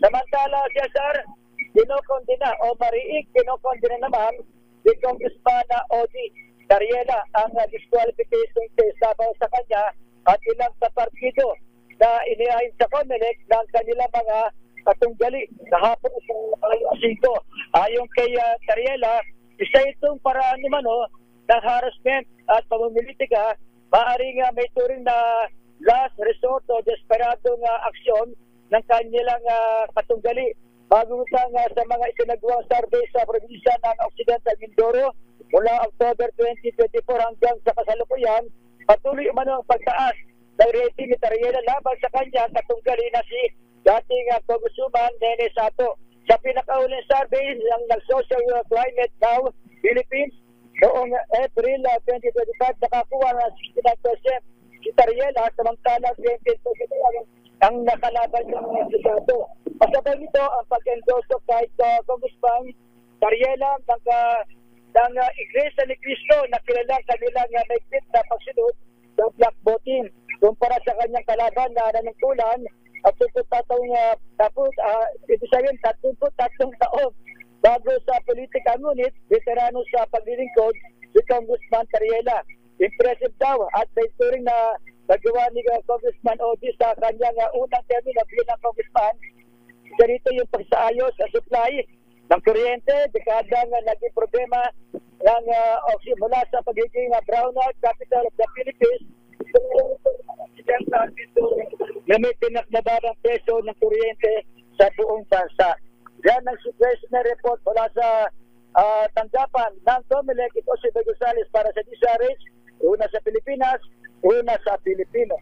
Samantala, Cesar, kinokondina o mariing kinokondina naman si Congressman Odi Tariela ang disqualification case laban sa kanya at ilang kapartido na inihain sa COMELEC ng kanilang mga katunggali kahapon sa Asingko. Ayon kay Tariela, isa itong paraan naman ng harassment at pamumilitika, maaaring may turing na last resort o desperadong aksyon ng kanilang katunggali. Magutang sa mga isinagawang survey sa probinsya ng Occidental Mindoro mula October 2024 hanggang sa kasalukuyan, patuloy umano ang pagtaas ng rating ni Tariela laban sa kanya katunggali na si dating Congresswoman Nene Sato. Sa pinakauling survey ng Social Climate Now Philippines noong April 2025, nakakuha ng 69% si Tariela, samantalang 20% ang nakalaban ng si Sato. Kasabay nito ang pag-endorso kahit Congressman Tariela ng Iglesia ni Cristo na kilalang kanilang maigpit na pagsunod sa black voting. Kumpara sa kanyang kalaban na nanungkulan at 33 taon bago sa politika, ngunit veterano sa paglilingkod si Congressman Tariela. Impressive daw at may turing na nagawa ni Congressman Odi sa kanyang unang termino bilang congressman. Ganito yung pagsaayos sa supply ng kuryente, dekadang naging problema ng mula sa pagiging brownout capital of the Philippines na may pinaknababang presyo ng kuryente sa buong bansa. Yan ang situation report mula sa tanggapan ng COMELEC. Ito si Gonzales para sa DZRH, una sa Pilipinas, una sa Pilipino.